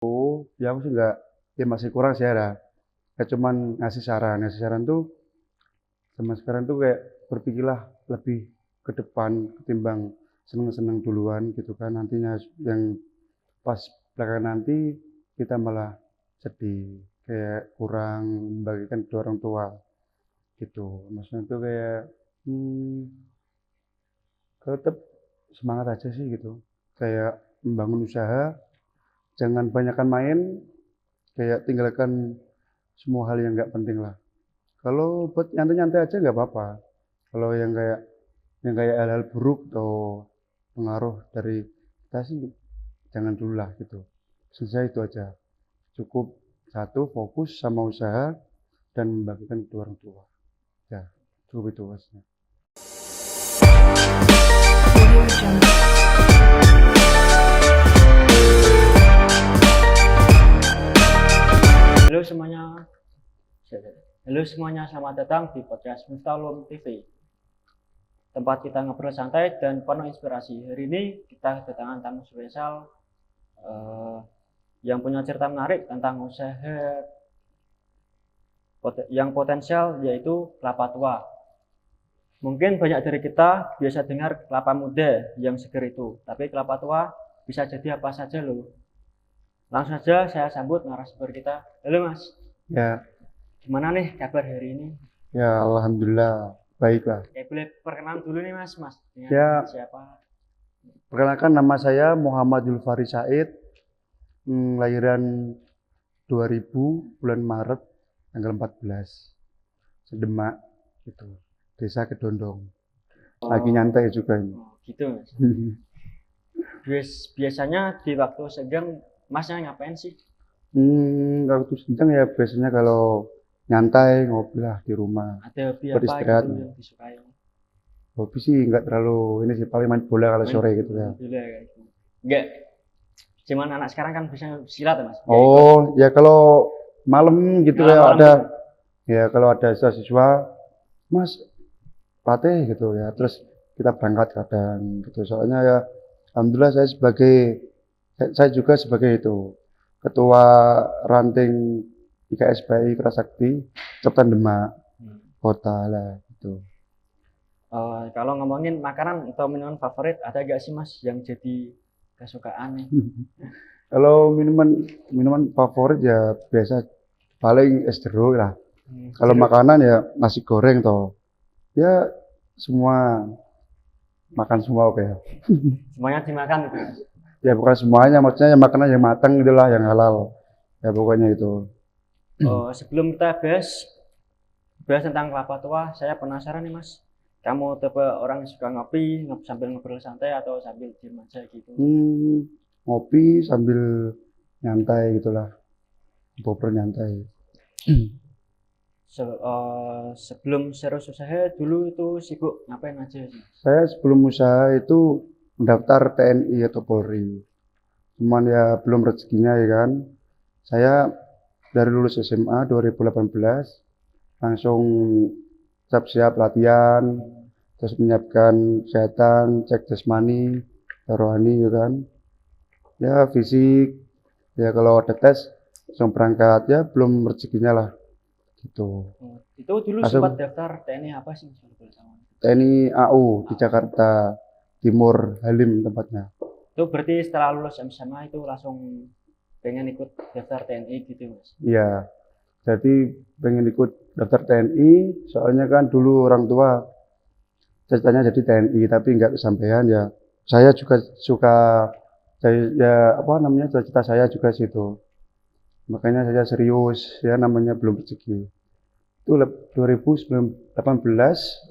Ya aku sih nggak, ya masih kurang sih ada. Ya cuman ngasih saran tuh zaman sekarang tuh kayak berpikirlah lebih ke depan ketimbang seneng-seneng duluan gitu kan. Nantinya yang pas belakangan nanti kita malah sedih, kayak kurang membagikan kedua orang tua gitu. Maksudnya tuh kayak tetap semangat aja sih gitu. Kayak membangun usaha, jangan banyakkan main, kayak tinggalkan semua hal yang nggak penting lah. Kalau buat nyantai-nyantai aja nggak apa-apa. Kalau yang kayak hal-hal buruk atau pengaruh dari kita sih jangan dulu lah gitu. Selesai itu aja. Cukup satu fokus sama usaha dan membagikan kedua orang tua. Ya, cukup itu maksudnya. Halo semuanya, halo semuanya, selamat datang di podcast Miftahul TV. Tempat kita ngobrol santai dan penuh inspirasi. Hari ini kita kedatangan tamu spesial yang punya cerita menarik tentang usaha yang potensial, yaitu kelapa tua. Mungkin banyak dari kita biasa dengar kelapa muda yang seger itu, tapi kelapa tua bisa jadi apa saja loh. Langsung saja saya sambut narasumber kita. Halo Mas. Ya, Gimana nih kabar hari ini? ya alhamdulillah baiklah. Boleh perkenalan dulu nih Mas dengan Ya, siapa? perkenalkan nama saya Muhammad Julfari Said, lahiran 2000 bulan Maret tanggal 14, Sedemak gitu, Desa Kedondong. Lagi nyantai juga ini. Gitu Mas. Biasanya di waktu senggang Masnya ngapain sih? Waktu senggang ya biasanya kalau nyantai ngopi lah di rumah, Ada hobi apa beristirahat. gitu yang disukai? Hobi sih nggak terlalu ini sih, paling main bola kalau sore gitu ya. Bola kayak gitu. Enggak, cuman anak sekarang kan bisa silat ya Mas. Oh ya kalau malam gitu Malam ya malam ada, gitu. ya kalau ada siswa Mas latih gitu ya, terus kita berangkat kadang gitu. Soalnya ya alhamdulillah saya juga sebagai itu ketua ranting IKSPI Kerasakti Kabupaten Demak kota lah gitu. Kalau ngomongin makanan atau minuman favorit, ada gak sih Mas yang jadi kesukaan nih? Kalau minuman favorit ya biasa paling es jeruk lah. Kalau Jeruk. makanan ya nasi goreng toh. Ya semua makan semua oke. Semuanya dimakan gitu Mas. Ya bukan semuanya, maksudnya yang makanan yang matang itulah yang halal. Ya pokoknya itu. Sebelum kita bahas tentang kelapa tua, saya penasaran nih Mas. Kamu tipe orang yang suka ngopi sambil ngobrol santai atau sambil diem aja gitu? Ngopi sambil nyantai gitulah. Ngobrol nyantai. Sebelum serius usaha dulu itu sibuk ngapain aja sih? Saya sebelum usaha itu mendaftar TNI atau Polri. Cuman ya belum rezekinya ya kan. Saya dari lulus SMA 2018 langsung siap-siap latihan, terus menyiapkan kesehatan, cek jasmani, rohani ya kan. Ya fisik, ya kalau ada tes langsung berangkat, ya belum rezekinya lah gitu. Itu dulu sempat Langsung daftar TNI apa sih? TNI AU di Jakarta Timur, Halim tempatnya. Itu berarti setelah lulus SMA itu langsung pengen ikut daftar TNI gitu Mas? Iya, jadi pengen ikut daftar TNI, soalnya kan dulu orang tua ceritanya jadi TNI, tapi nggak kesampaian ya. Saya juga suka, ya apa namanya, cita-cita saya juga situ. Makanya saya serius, ya namanya belum rezeki. Itu 2018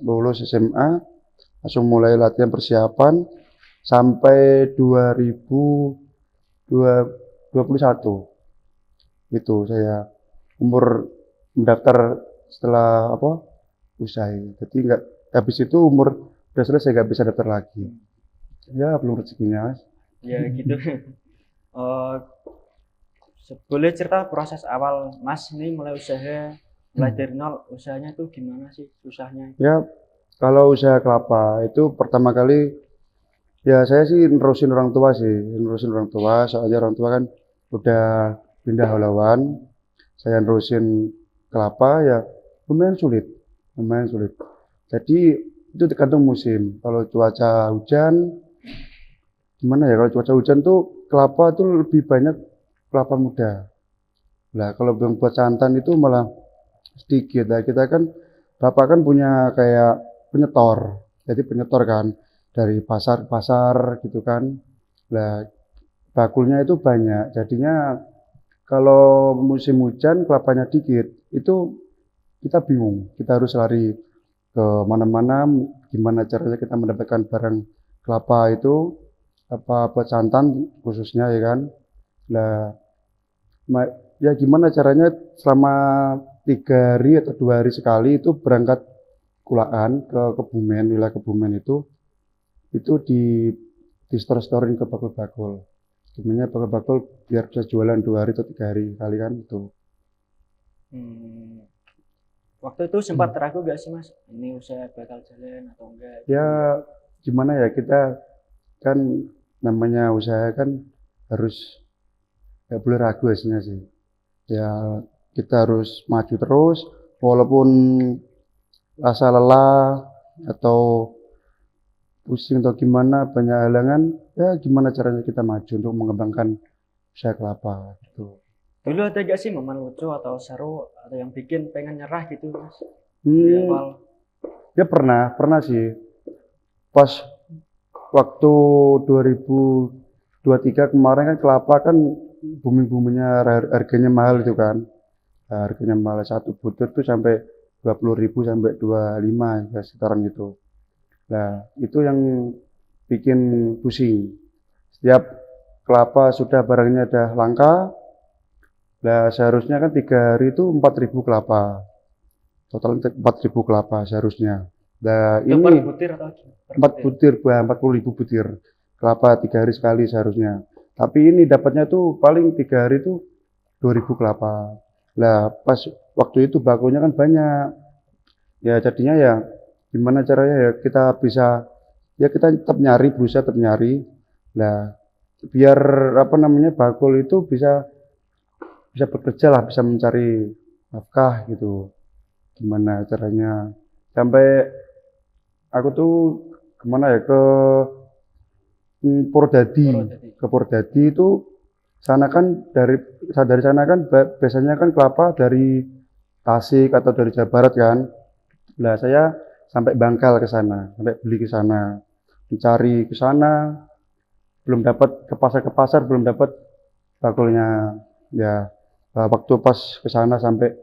lulus SMA, langsung mulai latihan persiapan sampai 2021. Itu saya umur mendaftar setelah apa usai. Jadi nggak habis itu umur udah selesai nggak bisa daftar lagi. Ya belum rezekinya Mas. Ya gitu. Boleh cerita proses awal Mas ini mulai usaha, mulai dari nol, usahanya tuh gimana sih susahnya? Ya kalau usaha kelapa itu pertama kali ya saya sih nerusin orang tua sih, nerusin orang tua. Soalnya orang tua kan udah pindah haluan, saya nerusin kelapa ya lumayan sulit, lumayan sulit. Jadi itu tergantung musim. Kalau cuaca hujan, gimana ya? Kalau cuaca hujan tuh kelapa tuh lebih banyak kelapa muda. Nah, kalau yang buat santan itu malah sedikit. Nah, kita kan, bapak kan punya kayak penyetor. Jadi penyetor kan dari pasar ke pasar gitu kan. Nah, bakulnya itu banyak. Jadinya kalau musim hujan kelapanya dikit, itu kita bingung. Kita harus lari ke mana-mana, gimana caranya kita mendapatkan barang kelapa itu, apa buat santan khususnya ya kan. Nah, ya gimana caranya selama 3 hari atau 2 hari sekali itu berangkat kulaan ke Kebumen, wilayah Kebumen itu di store-storein ke bakul-bakul. Sebenarnya bakul-bakul biar bisa jualan 2 hari atau 3 hari kali kan itu. Hmm. Waktu itu sempat ragu gak sih Mas? Ini usaha bakal jalan atau enggak? Ya gimana ya, kita kan namanya usaha kan harus nggak boleh ragu hasilnya sih. Ya kita harus maju terus walaupun rasa lelah atau pusing atau gimana banyak halangan, ya gimana caranya kita maju untuk mengembangkan usaha kelapa gitu. Dulu ada gak sih momen lucu atau seru atau yang bikin pengen nyerah gitu Mas? Dari Hmm, awal. ya pernah sih. Pas waktu 2023 kemarin kan kelapa kan booming-boomingnya harganya mahal itu kan. Nah, harganya mahal satu butir tuh sampai 20.000 sampai 25 ya sekitaran itu. Nah, itu yang bikin pusing. Setiap kelapa sudah barangnya udah langka, nah seharusnya kan 3 hari itu 4.000 kelapa. Total 4.000 kelapa seharusnya. Nah, Itu per ini butir atau per 4 butir? butir, 40.000 butir kelapa 3 hari sekali seharusnya. Tapi ini dapatnya tuh paling 3 hari tuh 2.000 kelapa. Lah pas waktu itu bakunya kan banyak. Ya jadinya ya gimana caranya ya kita bisa, ya kita tetap nyari, berusaha tetap nyari. Lah biar apa namanya bakul itu bisa bisa bekerja lah, bisa mencari nafkah gitu. Gimana caranya sampai aku tuh kemana ya Purwodadi. Purwodadi. Ke Purwodadi itu sana kan dari sana kan biasanya kan kelapa dari Tasik atau dari Jawa Barat kan. Lah saya sampai Bangkal ke sana, sampai beli ke sana, mencari ke sana, belum dapat ke pasar belum dapat bakulnya. Ya, waktu pas ke sana sampai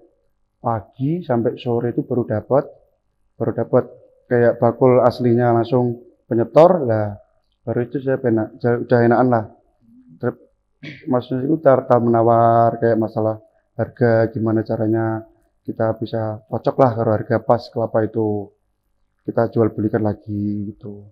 pagi sampai sore itu baru dapat kayak bakul aslinya langsung penyetor lah, baru itu saya udah enakan lah. Maksudnya itu tawar menawar kayak masalah harga, gimana caranya kita bisa cocok lah kalau harga pas kelapa itu kita jual belikan lagi gitu.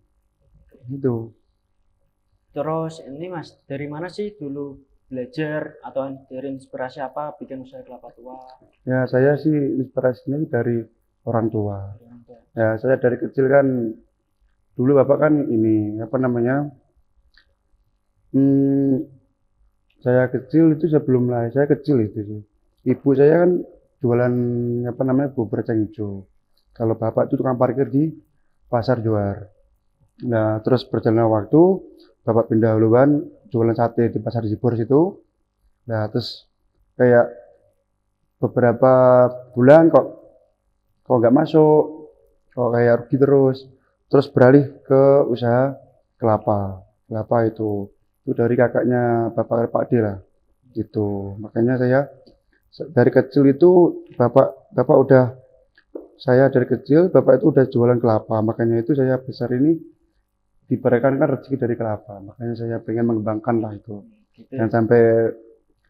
Terus ini Mas, dari mana sih dulu belajar atau dari inspirasi apa bikin usaha kelapa tua? Ya saya sih inspirasinya dari orang tua. Dari orang tua. Ya saya dari kecil kan, dulu bapak kan ini apa namanya, hmm, saya kecil itu sebelum lahir saya kecil itu sih. Ibu saya kan jualan apa namanya bubur kacang hijau. Kalau bapak itu tukang parkir di Pasar Johar. Nah, terus berjalan waktu, bapak pindah haluan jualan sate di Pasar Jibor situ. Nah, terus kayak beberapa bulan kok nggak masuk, kok kayak rugi terus. Terus beralih ke usaha kelapa. Kelapa itu dari kakaknya bapak Pak D lah. Gitu. Makanya saya dari kecil itu bapak udah saya dari kecil bapak itu udah jualan kelapa. Makanya itu saya besar ini diberikan kan rezeki dari kelapa. Makanya saya pengen mengembangkan lah itu. Gitu ya. Dan sampai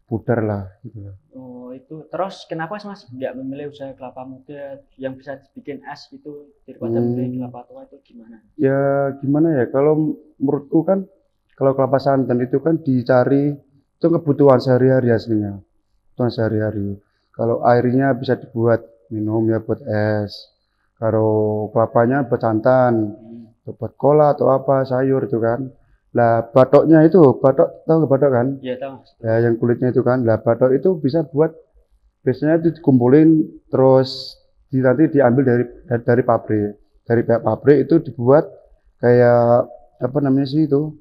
pudar lah gitu. Oh itu. Terus kenapa sih Mas nggak memilih usaha kelapa muda yang bisa bikin es gitu daripada memilih Hmm, kelapa tua itu gimana? ya gimana ya, kalau menurutku kan kalau kelapa santan itu kan dicari itu kebutuhan sehari-hari aslinya. Kebutuhan sehari-hari. Kalau airnya bisa dibuat minum ya buat es. Kalau kelapanya buat santan, Hmm. buat cola atau apa sayur itu kan. Lah batoknya itu, batok tahu nggak batok kan? Iya tahu Mas. Ya yang kulitnya itu kan. Lah batok itu bisa buat biasanya itu dikumpulin terus nanti diambil dari pabrik. Dari pihak pabrik itu dibuat kayak apa namanya sih itu?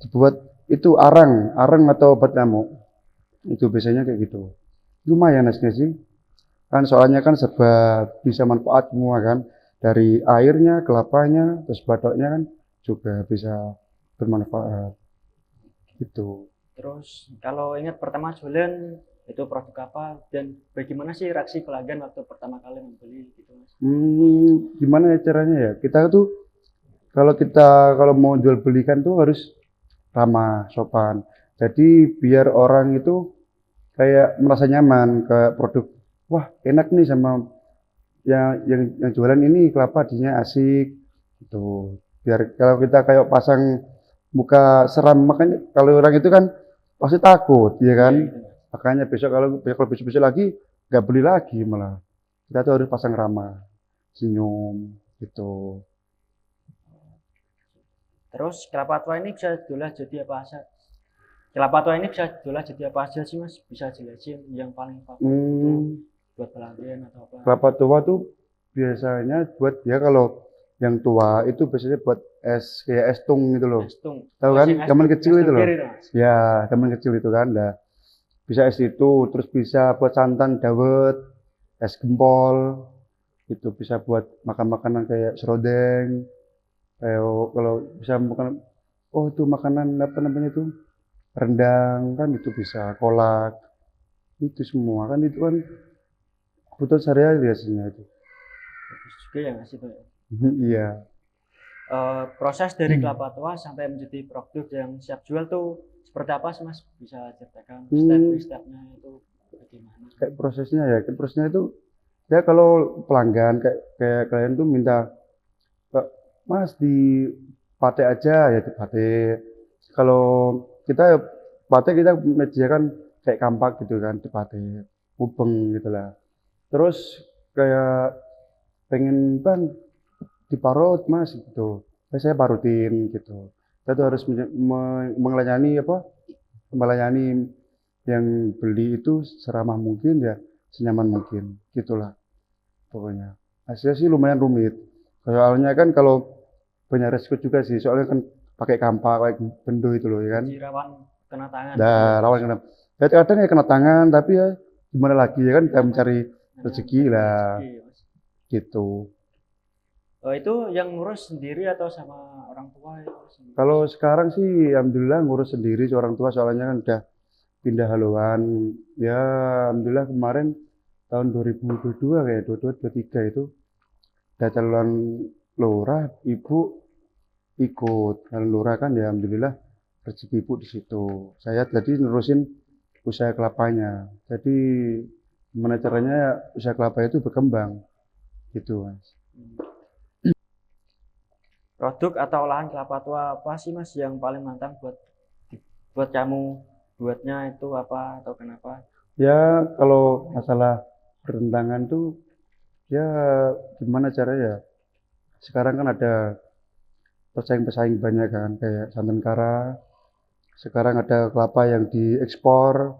Dibuat itu arang atau obat nyamuk. Itu biasanya kayak gitu. Lumayan hasilnya sih. Kan soalnya kan serba bisa manfaat semua kan. Dari airnya, kelapanya, terus batoknya kan juga bisa bermanfaat. Gitu. Terus kalau ingat pertama jualan itu produk apa dan bagaimana sih reaksi pelanggan waktu pertama kali membeli gitu Mas? Gimana ya caranya ya? Kita tuh kalau mau jual belikan tuh harus ramah, sopan. Jadi biar orang itu kayak merasa nyaman ke produk. Wah, enak nih sama yang jualan ini kelapa dinya asik gitu. Biar kalau kita kayak pasang muka seram makanya kalau orang itu kan pasti takut, ya kan? Iya gitu Mas. Makanya kalau besok-besok lagi nggak beli lagi malah. Kita tuh harus pasang ramah, senyum gitu. Terus kelapa tua ini bisa diolah jadi apa aja? Kelapa tua ini bisa diolah jadi apa aja sih Mas? Bisa jelasin yang paling favorit itu Hmm, buat pelanggan atau apa? kelapa tua tuh biasanya buat ya kalau yang tua itu biasanya buat es kayak es tung gitu loh. Estung. Tahu Oh, kan? sing Zaman estung, kecil itu estung loh. kiri Mas. Ya, zaman kecil itu kan. Nah, bisa es itu, terus bisa buat santan dawet, es gempol, itu bisa buat makan makanan kayak serodeng, kayak kalau bisa makan, oh itu makanan apa namanya itu rendang kan itu bisa kolak, itu semua kan itu kan kebutuhan sehari-hari biasanya itu. Bagus juga ya Mas itu ya. Iya. Proses dari kelapa tua sampai menjadi produk yang siap jual tuh seperti apa sih Mas? Bisa ceritakan step by Hmm, stepnya itu bagaimana? kayak prosesnya itu ya kalau pelanggan kayak kalian tuh minta, "Pak, Mas di pate aja ya di pate." Kalau kita pate kita menyediakan kayak kampak gitu kan di pate, mubeng gitu lah. Terus kayak pengen bang diparut Mas gitu. Saya parutin gitu. Saya tuh harus melayani apa? Melayani yang beli itu seramah mungkin ya, senyaman mungkin. Gitulah pokoknya. Hasilnya sih lumayan rumit. Soalnya kan kalau banyak resiko juga sih, soalnya kan pakai kampak, pakai bendo itu loh ya kan. Jadi rawan kena tangan gitu ya Nah, Mas. rawan kena. Ya kadang ya kena tangan, tapi ya gimana lagi ya kan kita Namanya mencari namanya rezeki mencari lah rezeki ya Mas. gitu. Itu yang ngurus sendiri atau sama orang tua ya Mas? Kalau sekarang sih alhamdulillah ngurus sendiri orang tua soalnya kan udah pindah haluan. Ya alhamdulillah kemarin tahun 2022 kayak 22 23 itu ada calon lurah, ibu ikut. Calon lurah kan ya alhamdulillah rezeki ibu di situ. Saya jadi nerusin usaha kelapanya. Jadi gimana caranya usaha kelapa itu berkembang gitu, Mas. Produk atau olahan kelapa tua apa sih Mas yang paling mantap buat kamu buatnya itu apa atau kenapa? Ya kalau masalah pertentangan tuh ya gimana caranya ya? Sekarang kan ada pesaing-pesaing banyak kan kayak santan kara. Sekarang ada kelapa yang diekspor.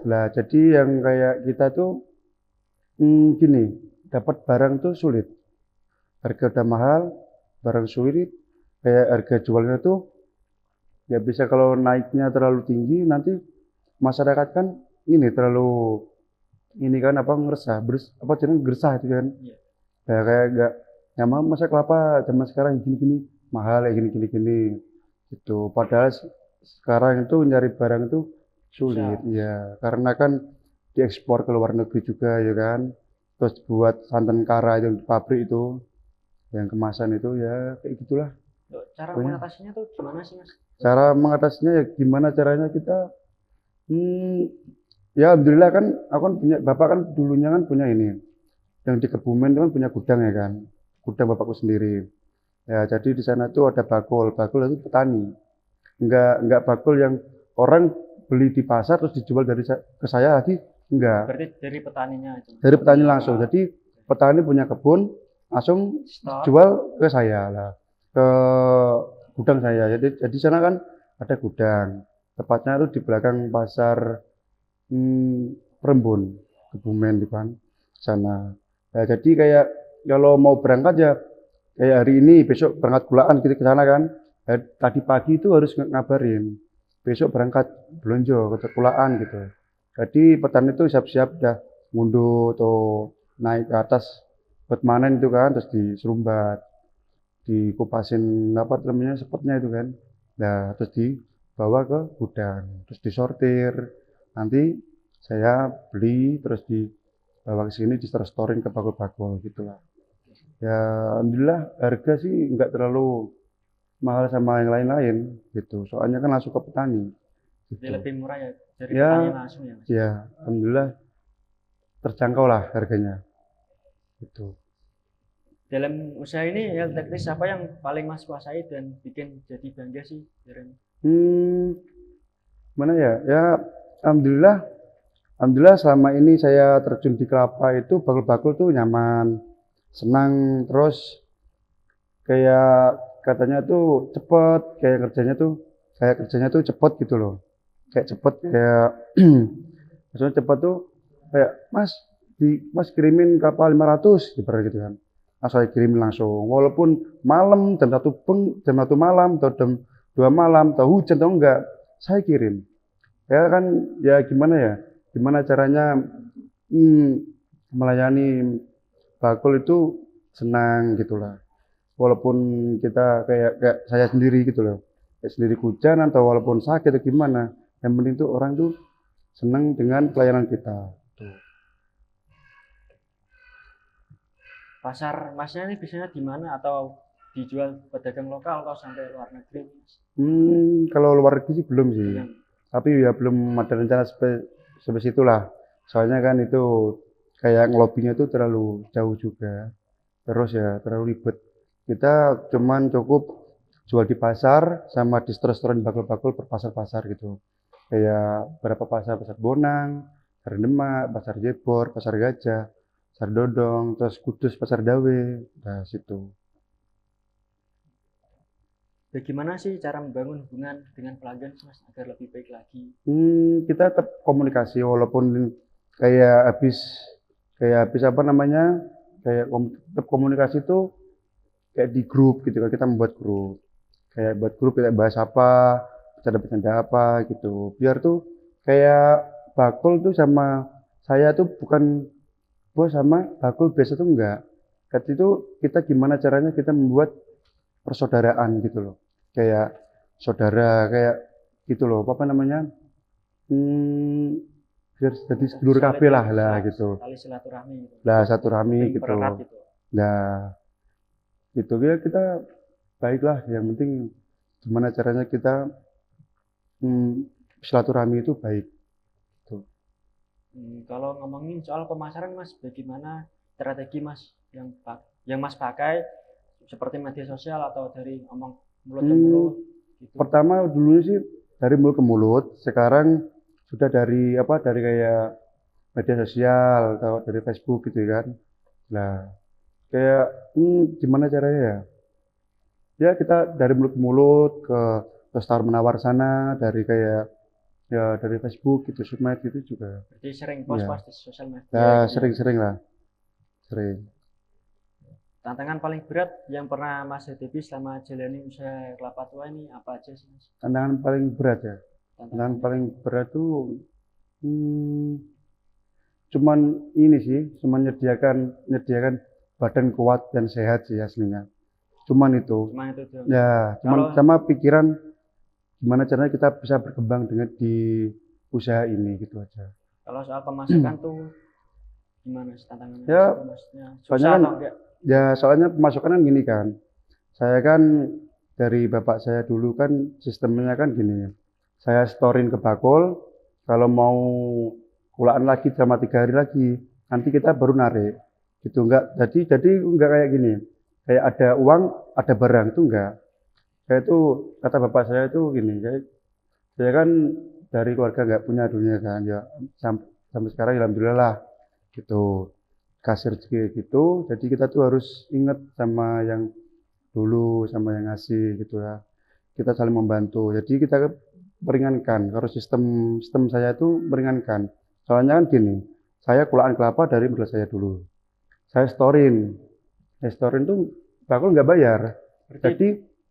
Lah jadi yang kayak kita tuh gini, dapat barang tuh sulit. Harga udah mahal, barang sulit. Kayak harga jualnya tuh ya bisa kalau naiknya terlalu tinggi nanti masyarakat kan ini terlalu ini kan apa ngeresah, apa jadi gersah itu kan. Iya. Ya kayak enggak nyaman masa kelapa zaman sekarang gini-gini mahal kayak gini-gini gitu. Padahal sekarang itu nyari barang itu sulit Susah. ya karena kan diekspor ke luar negeri juga ya kan. Terus buat santan kara itu di pabrik itu yang kemasan itu ya kayak gitulah Cara pokoknya. mengatasinya tuh gimana sih Mas? Cara mengatasinya ya gimana caranya kita hmm, ya alhamdulillah kan aku kan punya bapak kan dulunya kan punya ini yang di Kebumen itu kan punya gudang ya kan, gudang bapakku sendiri. Ya jadi di sana tuh ada bakul itu petani, enggak bakul yang orang beli di pasar terus dijual ke saya lagi, enggak. Berarti dari petaninya itu Mas. Dari petani langsung. Setelah Jadi petani punya kebun langsung store jual ke saya lah, ke gudang saya. Jadi sana kan ada gudang. Tepatnya itu di belakang pasar Perembun, Kebumen di kan sana. Nah, jadi kayak kalau mau berangkat ya kayak hari ini besok berangkat kulaan gitu ke sana kan. Tadi pagi itu harus ngabarin besok berangkat belonjo ke kulaan gitu. Jadi petani itu siap-siap dah ngunduh atau naik ke atas buat manen itu kan, terus diserumbat, dikupasin apa namanya sepetnya itu kan. Nah, terus dibawa ke gudang, terus disortir. Nanti saya beli terus dibawa ke sini distoring ke bakul-bakul gitulah. Ya, alhamdulillah harga sih nggak terlalu mahal sama yang lain-lain gitu. Soalnya kan langsung ke petani Jadi gitu. lebih murah ya dari Ya, petani langsung ya Mas. ya, alhamdulillah terjangkau lah harganya gitu. Dalam usaha ini health teknis apa yang paling Mas kuasai dan bikin jadi bangga sih, Darren? Hmm, mana ya? Ya, alhamdulillah, alhamdulillah selama ini saya terjun di kelapa itu bakul-bakul tuh nyaman, senang, terus kayak katanya tuh cepet, kayak kerjanya tuh cepet gitu loh, kayak cepet kayak maksudnya cepet tuh kayak Mas kirimin kapal 500 gitu kan. Nah, saya kirim langsung walaupun malam jam 1 malam atau jam 2 malam atau hujan atau enggak saya kirim. Ya kan ya gimana ya? Gimana caranya hmm, melayani bakul itu senang gitulah. Walaupun kita kayak saya sendiri gitu loh. Kayak sendiri hujan atau walaupun sakit atau gimana. Yang penting tuh orang tuh senang dengan pelayanan kita. Tuh. Pasar Masnya ini biasanya di mana atau dijual pedagang lokal atau sampai luar negeri? Kalau luar negeri sih belum sih. Belum. Tapi ya belum ada rencana sampai situlah. Soalnya kan itu kayak ngelobinya tuh terlalu jauh juga. Terus ya terlalu ribet. Kita cuman cukup jual di pasar sama di restoran bakul-bakul per pasar-pasar gitu. Kayak berapa pasar, pasar Bonang, pasar Demak, pasar Jebor, pasar Gajah, pasar Dodong, terus Kudus, pasar Dawe, nah situ. Bagaimana sih cara membangun hubungan dengan pelanggan Mas agar lebih baik lagi? Kita tetap komunikasi walaupun kayak habis apa namanya tetap komunikasi itu kayak di grup gitu kan kita membuat grup kayak buat grup kita bahas apa bercanda-bercanda apa gitu biar tuh kayak bakul tuh sama saya tuh bukan bos sama bakul biasa tuh enggak. Kat itu kita gimana caranya kita membuat persaudaraan gitu loh. Kayak saudara kayak gitu loh. Apa namanya? Hmm, biar jadi sedulur kabeh lah gitu. Tali silaturahmi gitu. Lah satu rami Lebih gitu. mempererat gitu. Nah, gitu ya kita baiklah yang penting gimana caranya kita silaturahmi itu baik. Tuh. Kalau ngomongin soal pemasaran Mas, bagaimana strategi Mas yang Mas pakai seperti media sosial atau dari omong mulut ke mulut gitu? Pertama dulu sih dari mulut ke mulut, sekarang sudah dari kayak media sosial atau dari Facebook gitu kan. Nah, kayak gimana caranya ya? Ya kita dari mulut ke mulut ke tawar menawar sana dari kayak ya dari Facebook gitu, sosmed gitu juga. Berarti sering Ya, post-post di sosial media ya gitu ya. sering-sering lah, sering. Tantangan paling berat yang pernah Mas hadapi selama jalani usaha kelapa tua ini apa aja sih Mas? Tantangan paling berat ya. Tantangan Tantangannya? paling berat tuh hmm, cuman ini sih, cuman nyediakan badan kuat dan sehat sih aslinya. Cuman itu. Cuma itu doang. Ya, cuman Kalau sama pikiran gimana caranya kita bisa berkembang dengan di usaha ini gitu aja. kalau soal pemasukan tuh gimana sih tantangannya? Ya, Maksudnya soalnya susah kan atau enggak? ya soalnya pemasukan kan gini kan. Saya kan dari bapak saya dulu kan sistemnya kan gini. Saya storin ke bakul, kalau mau kulaan lagi sama 3 hari lagi, nanti kita baru narik. Gitu enggak. Jadi enggak kayak gini. Kayak ada uang, ada barang itu enggak. Saya itu kata bapak saya itu gini, saya kan dari keluarga nggak punya dunia kan ya sampai sekarang alhamdulillah lah gitu kasih rezeki gitu jadi kita tuh harus ingat sama yang dulu sama yang ngasih gitu ya kita saling membantu. Jadi kita meringankan. Kalau sistem saya itu meringankan. Soalnya kan gini, saya kulaan kelapa dari modal saya dulu. Saya storin. Saya storin tuh bakul nggak bayar. Berarti Jadi,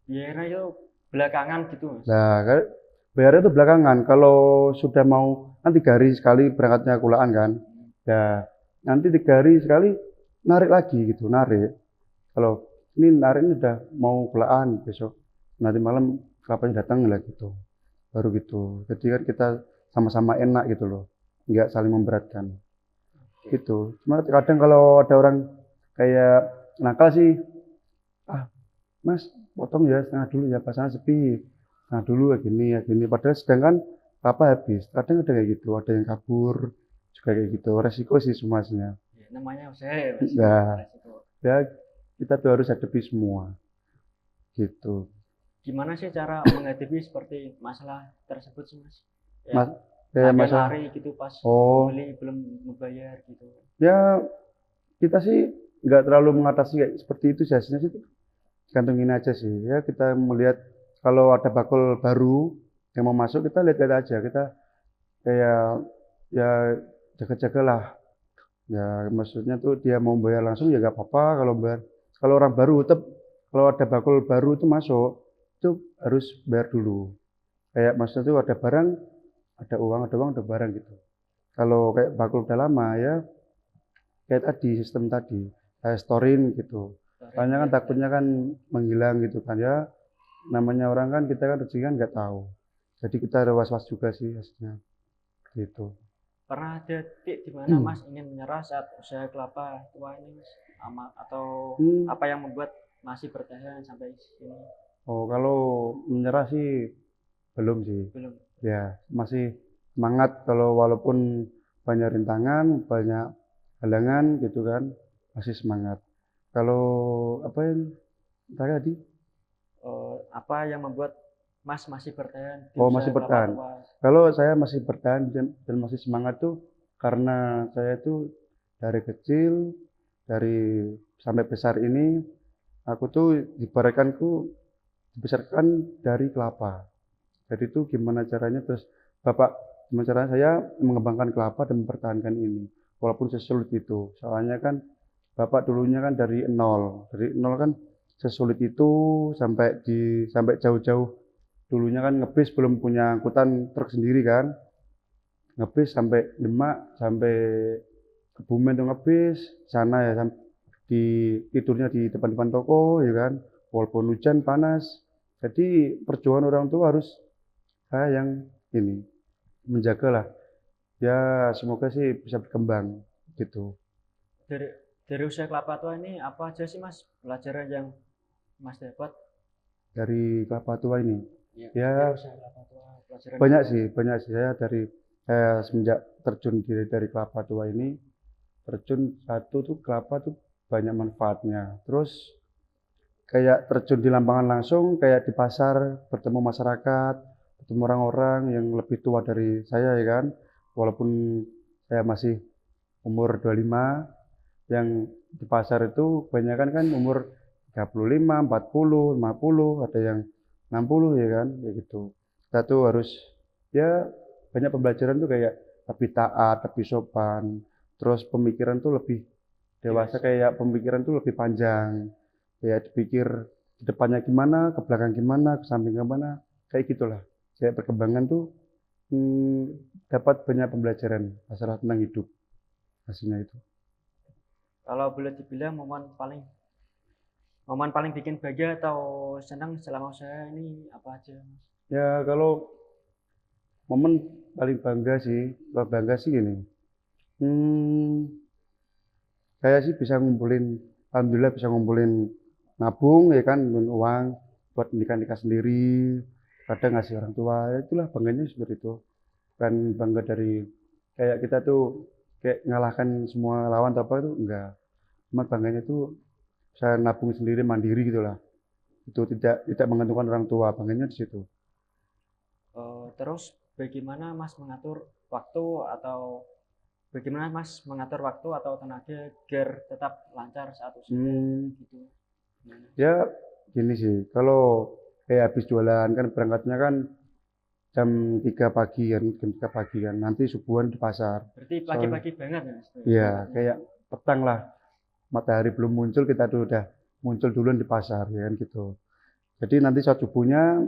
biayanya itu belakangan gitu Mas. nah, bayarnya itu belakangan. Kalau sudah mau, kan 3 hari sekali berangkatnya kulaan kan. Ya, nanti 3 hari sekali narik lagi gitu, narik. Kalau ini narik ini udah mau kulaan besok. Nanti malam kelapanya datang lah gitu. Baru gitu. Jadi kan kita sama-sama enak gitu loh. Nggak saling memberatkan. Gitu. Cuma kadang kalau ada orang kayak nakal sih, ah Mas, potong ya setengah dulu ya, pasangan sepi. Setengah dulu ya gini. Padahal sedangkan apa habis. Kadang ada kayak gitu, ada yang kabur juga kayak gitu. Resiko sih semuanya. Ya, namanya usaha ya Mas. Nah, Resiko. ya kita tuh harus hadapi semua. Gitu. Gimana sih cara menghadapi seperti masalah tersebut sih Mas? Mas, Yang kayak ada masa, lari gitu pas oh, pembeli belum membayar gitu. ya kita sih nggak terlalu mengatasi kayak seperti itu sih hasilnya sih gantungin aja sih ya kita melihat kalau ada bakul baru yang mau masuk kita lihat-lihat aja kita kayak ya jaga-jagalah ya maksudnya tuh dia mau bayar langsung ya nggak apa-apa kalau bayar kalau orang baru tetap kalau ada bakul baru itu masuk itu harus bayar dulu kayak maksudnya tuh ada uang ada barang gitu kalau kayak bakul udah lama ya kayak tadi sistem tadi saya storin gitu Storing soalnya kan biar takutnya kan menghilang gitu kan ya namanya orang kan kita kan rezeki kan nggak tahu jadi kita ada was-was juga sih hasilnya gitu. pernah ada titik di mana Mas ingin menyerah saat usaha kelapa tua ini Mas? Atau Hmm. apa yang membuat masih bertahan sampai sini? Oh kalau menyerah sih belum sih Belum. ya masih semangat kalau walaupun banyak rintangan banyak halangan gitu kan masih semangat kalau apa yang tadi Apa yang membuat Mas masih bertahan di oh usaha masih kelapa bertahan. tua? Kalau saya masih bertahan dan masih semangat tuh karena saya tuh dari kecil, dari sampai besar ini, aku tuh dibesarkan dari kelapa. Jadi itu gimana caranya terus Bapak, gimana caranya saya mengembangkan kelapa dan mempertahankan ini. Walaupun sesulit itu. Soalnya kan Bapak dulunya kan dari nol kan sesulit itu sampai jauh-jauh dulunya kan ngebis belum punya angkutan truk sendiri kan ngebis sampai Demak sampai Kebumen tuh ngebis sana ya di tidurnya di depan-depan toko ya kan walaupun hujan panas jadi perjuangan orang tua harus saya yang ini menjaga lah ya semoga sih bisa berkembang gitu Dari dari usaha kelapa tua ini apa aja sih Mas pelajaran yang Mas dapat? dari kelapa tua ini Ya, ya dari usaha kelapa tua pelajaran apa? banyak sih saya semenjak terjun dari kelapa tua ini terjun satu tuh kelapa tuh banyak manfaatnya. Terus kayak terjun di lapangan langsung, kayak di pasar, bertemu masyarakat, bertemu orang-orang yang lebih tua dari saya ya kan. Walaupun saya masih umur 25, yang di pasar itu kebanyakan kan umur 35, 40, 50, ada yang 60 ya kan, kayak gitu. Kita tuh harus ya banyak pembelajaran tuh kayak lebih taat, lebih sopan, terus pemikiran tuh lebih dewasa kayak pemikiran tuh lebih panjang. Kayak dipikir ke depannya gimana, ke belakang gimana, ke samping gimana, kayak gitulah. Kayak perkembangan tuh dapat banyak pembelajaran masalah tentang hidup hasilnya itu. Kalau boleh dibilang momen paling bikin bahagia atau senang selama usaha ini apa aja Mas? Ya kalau momen paling bangga sih gini. Hmm, saya sih bisa ngumpulin, alhamdulillah bisa ngumpulin nabung ya kan, ngumpulin uang buat nikah-nikah sendiri, kadang ngasih orang tua, ya itulah bangganya seperti itu. Kan bangga dari kayak kita tuh kayak ngalahkan semua lawan atau apa itu enggak. Cuma bangganya tuh bisa nabung sendiri mandiri gitu lah. Itu tidak menggantungkan orang tua, bangganya di situ. Terus bagaimana Mas mengatur waktu atau bagaimana Mas mengatur waktu atau tenaga biar tetap lancar saat usaha Hmm, gitu? Gimana? ya gini sih, kalau kayak habis jualan kan berangkatnya kan jam 3 pagi kan, nanti subuhan di pasar. Berarti Soalnya pagi-pagi banget ya Mas ya berangkatnya. kayak petang lah, matahari belum muncul kita tuh udah muncul duluan di pasar ya kan gitu. Jadi nanti saat subuhnya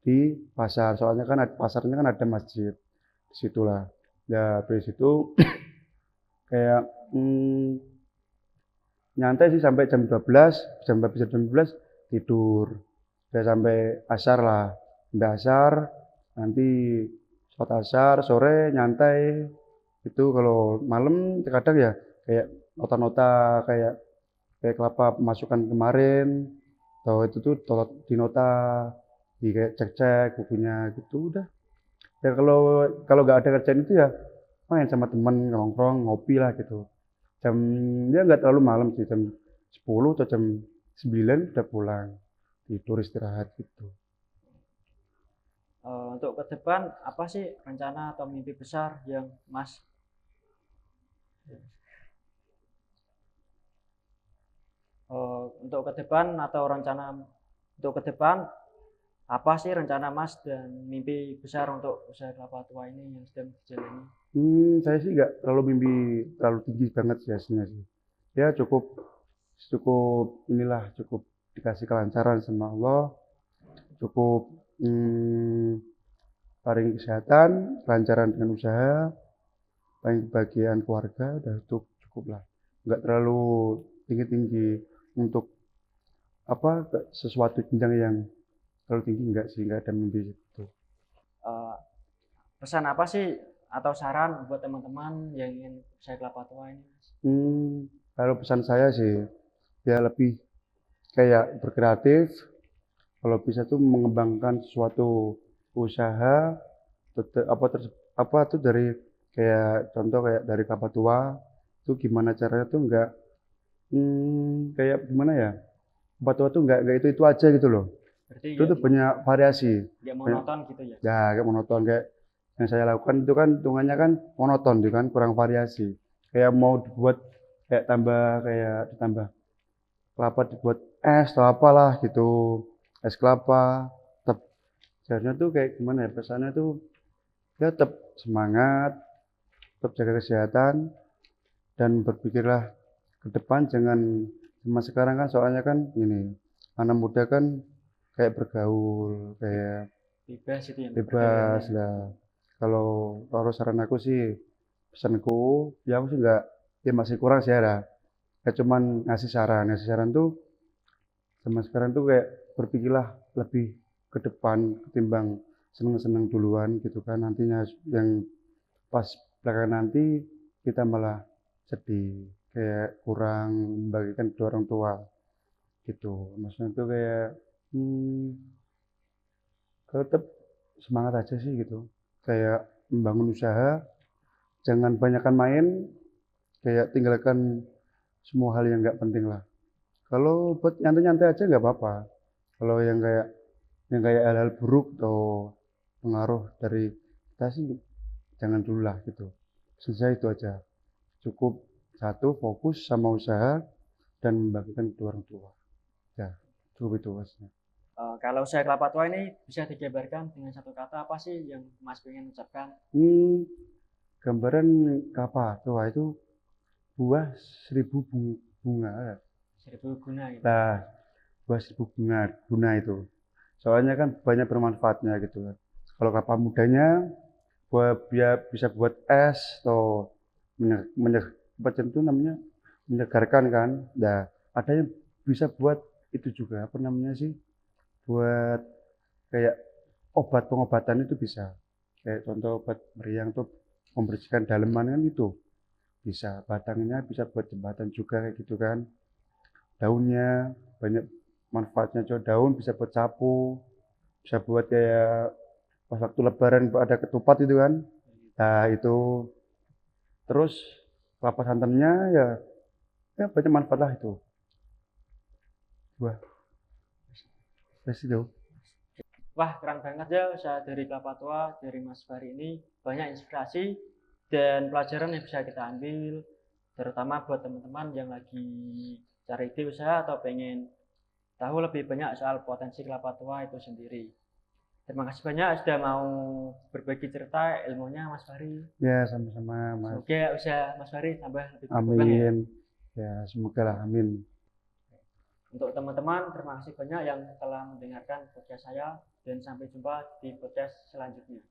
di pasar, soalnya kan pasarnya kan ada masjid di situlah. Ya dari situ kayak nyantai sih sampai jam 12, jam 12 tidur. Udah sampai asar lah. Sampai asar, nanti sholat asar, sore nyantai. Itu kalau malam terkadang ya kayak nota-nota kayak kayak kelapa masukan kemarin. Atau itu tuh di nota, di kayak cek-cek bukunya gitu udah. Ya kalau kalau nggak ada kerjaan itu ya main sama temen nongkrong ngopi lah gitu. Jam ya nggak terlalu malam sih, jam 10 atau jam 9 udah pulang tidur istirahat gitu. Untuk ke depan apa sih rencana atau mimpi besar yang Mas untuk ke depan atau rencana untuk ke depan apa sih rencana Mas dan mimpi besar untuk usaha kelapa tua ini yang sedang dijalani? Saya sih nggak terlalu mimpi terlalu tinggi banget sih hasilnya sih. Ya cukup cukup inilah cukup dikasih kelancaran sama Allah, cukup paling kesehatan, kelancaran dengan usaha, paling kebahagiaan keluarga, udah itu cukup lah. Nggak terlalu tinggi-tinggi untuk apa sesuatu jenjang yang terlalu tinggi enggak sih, nggak ada mimpi itu. Eh, Pesan apa sih atau saran buat teman-teman yang ingin usaha kelapa tua ini, Mas? Kalau pesan saya sih ya lebih kayak berkreatif, kalau bisa tuh mengembangkan suatu usaha, apa tuh dari kayak contoh kayak dari kelapa tua, itu gimana caranya tuh enggak, kayak gimana ya, kelapa tua tuh enggak itu aja gitu loh. Berarti Itu tuh banyak variasi, nggak banyak, monoton gitu ya? ya kayak monoton kayak yang saya lakukan itu kan hitungannya kan monoton gitu kan kurang variasi. Kayak mau dibuat kayak tambah kayak ditambah kelapa dibuat es atau apalah gitu, es kelapa tetap seharusnya tuh kayak gimana ya pesannya tuh ya tetap semangat, tetap jaga kesehatan dan berpikirlah ke depan jangan cuma sekarang kan soalnya kan ini anak muda kan kayak bergaul kayak Bebas itu yang bebas berperilakunya. lah. Kalau kalau saran aku sih pesanku ya aku sih nggak ya masih kurang sih ada. Ya cuman ngasih saran tuh zaman sekarang tuh kayak berpikirlah lebih ke depan ketimbang seneng-seneng duluan gitu kan nantinya yang pas belakangan nanti kita malah sedih kayak kurang membagikan kedua orang tua gitu maksudnya tuh kayak hmm, tetap semangat aja sih gitu kayak membangun usaha jangan banyakkan main kayak tinggalkan semua hal yang nggak penting lah kalau buat nyantai-nyantai aja nggak apa-apa kalau yang kayak hal-hal buruk atau pengaruh dari kita sih jangan dulu lah gitu. Selesai itu aja. Cukup satu fokus sama usaha dan membagikan kedua orang tua. Ya, cukup itu masnya. Kalau usaha kelapa tua ini bisa digambarkan dengan satu kata apa sih yang Mas pengen ucapkan? Hmm, gambaran kelapa tua itu buah 1000 bunga. Seribu guna gitu. Nah, buah 1000 bunga, guna itu. Soalnya kan banyak bermanfaatnya gitu kan. Kalau kelapa mudanya buat biar bisa buat es atau macam itu namanya menyegarkan kan. Nah, ada yang bisa buat itu juga apa namanya sih? Buat kayak obat pengobatan itu bisa. Kayak contoh obat meriang tuh membersihkan daleman kan itu bisa. Batangnya bisa buat jembatan juga kayak gitu kan. Daunnya banyak manfaatnya juga daun bisa buat sapu, bisa buat kayak pas waktu lebaran ada ketupat itu kan. Nah, itu terus kelapa santannya ya ya banyak manfaat lah itu. Wah, wes itu. Wah, keren banget ya usaha dari kelapa tua dari Mas Fahri ini. Banyak inspirasi dan pelajaran yang bisa kita ambil, terutama buat teman-teman yang lagi cari ide usaha atau pengen tahu lebih banyak soal potensi kelapa tua itu sendiri. Terima kasih banyak sudah mau berbagi cerita ilmunya Mas Fahri. Ya, sama-sama, Mas. Semoga usaha Mas Fahri tambah lebih berkembang ya. Amin. Ya, semoga lah, amin. Untuk teman-teman, terima kasih banyak yang telah mendengarkan podcast saya dan sampai jumpa di podcast selanjutnya.